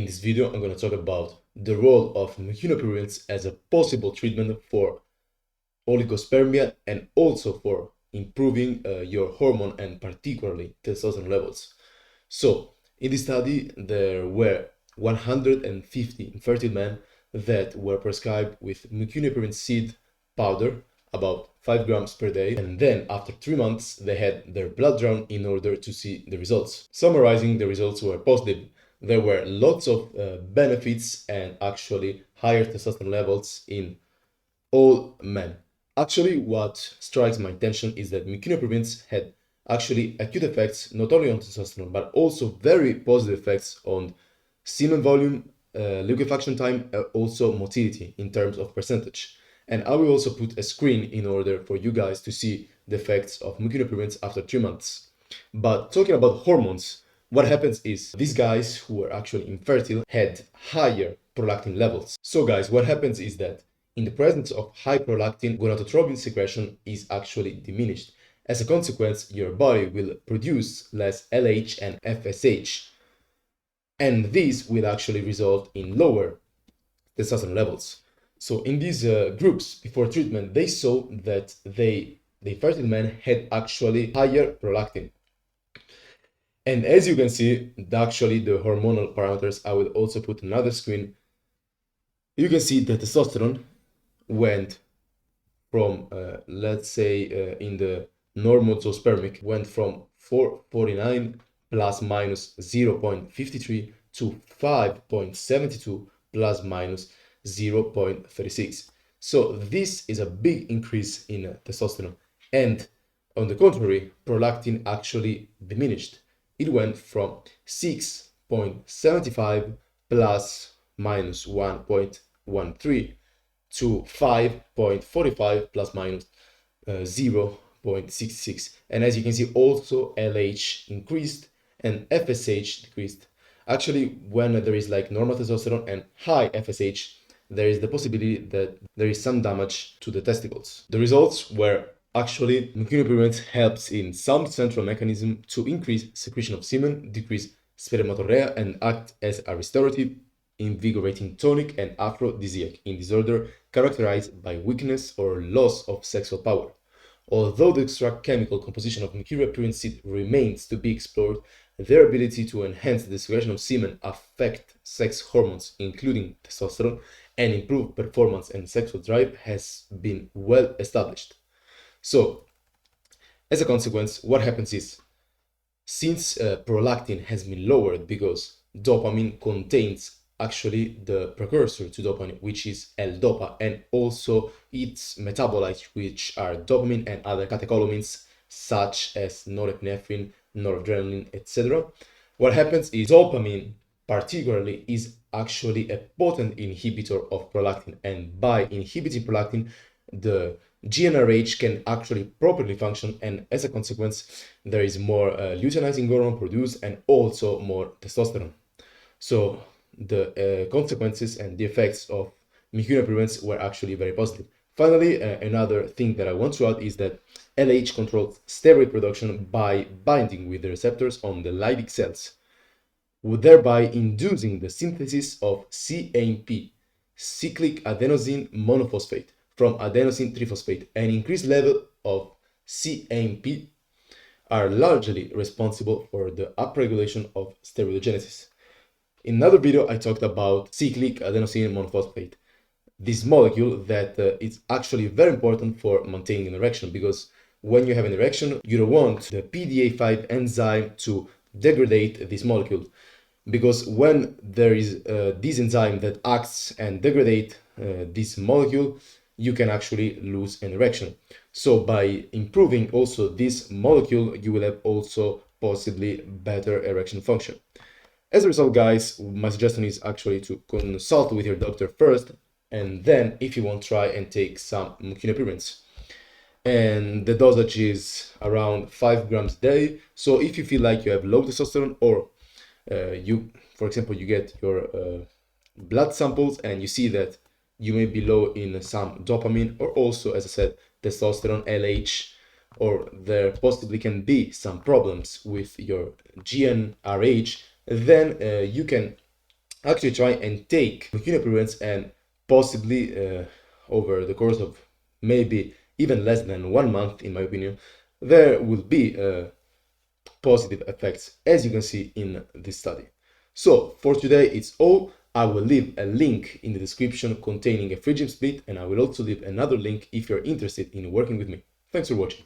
In this video, I'm going to talk about the role of mecanoperiods as a possible treatment for oligospermia and also for improving your hormone and particularly testosterone levels. So, in this study, there were 150 infertile men that were prescribed with mecanoperine seed powder, about 5 grams per day, and then after 3 months they had their blood drawn in order to see the results. Summarizing, the results were positive. There were lots of benefits and actually higher testosterone levels in all men. Actually, what strikes my attention is that mecanoperins had actually acute effects not only on testosterone but also very positive effects on semen volume, liquefaction time, also motility in terms of percentage. And I will also put a screen in order for you guys to see the effects of mecanoperins after 3 months. But talking about hormones, what happens is these guys who were actually infertile had higher prolactin levels. So guys, what happens is that in the presence of high prolactin, gonadotropin secretion is actually diminished. As a consequence, your body will produce less LH and FSH. And this will actually result in lower testosterone levels. So in these groups before treatment, they saw that the fertile men had actually higher prolactin. And as you can see, actually the hormonal parameters, I will also put another screen. You can see that testosterone went from, let's say, in the normal zoospermic, went from 449 plus minus 0.53 to 5.72 plus minus 0.36. So this is a big increase in testosterone. And on the contrary, prolactin actually diminished. It went from 6.75 plus minus 1.13 to 5.45 plus minus 0.66. And as you can see, also LH increased and FSH decreased. Actually, when there is like normal testosterone and high FSH, there is the possibility that there is some damage to the testicles. The results were actually mecanoperins helps in some central mechanism to increase secretion of semen, decrease spermatorea, and act as a restorative, invigorating tonic and aphrodisiac in disorder characterized by weakness or loss of sexual power. Although the extract chemical composition of mecanoperine seed remains to be explored, their ability to enhance the secretion of semen, affect sex hormones including testosterone, and improve performance and sexual drive has been well established. So, as a consequence, what happens is, since prolactin has been lowered because dopamine contains actually the precursor to dopamine, which is L-dopa, and also its metabolites, which are dopamine and other catecholamines such as norepinephrine, noradrenaline, etc. What happens is dopamine particularly is actually a potent inhibitor of prolactin, and by inhibiting prolactin, the GnRH can actually properly function, and as a consequence, there is more luteinizing hormone produced and also more testosterone. So the consequences and the effects of mecanoperins were actually very positive. Finally, another thing that I want to add is that LH controls steroid production by binding with the receptors on the Leydig cells, thereby inducing the synthesis of CAMP, cyclic adenosine monophosphate, from adenosine triphosphate. An increased level of CAMP are largely responsible for the upregulation of steroidogenesis. In another video, I talked about cyclic adenosine monophosphate, this molecule that is actually very important for maintaining an erection, because when you have an erection, you don't want the PDA5 enzyme to degrade this molecule, because when there is this enzyme that acts and degrades this molecule, you can actually lose an erection. So by improving also this molecule, you will have also possibly better erection function. As a result, guys, my suggestion is actually to consult with your doctor first, and then if you want, try and take some mecanoperins. And the dosage is around 5 grams a day. So if you feel like you have low testosterone, or for example, you get your blood samples and you see that you may be low in some dopamine, or also, as I said, testosterone, LH, or there possibly can be some problems with your GnRH, then you can actually try and take quinoprevents, and possibly over the course of maybe even less than 1 month, in my opinion, there will be positive effects, as you can see in this study. So for today it's all. I will leave a link in the description containing a free gym split, and I will also leave another link if you're interested in working with me. Thanks for watching.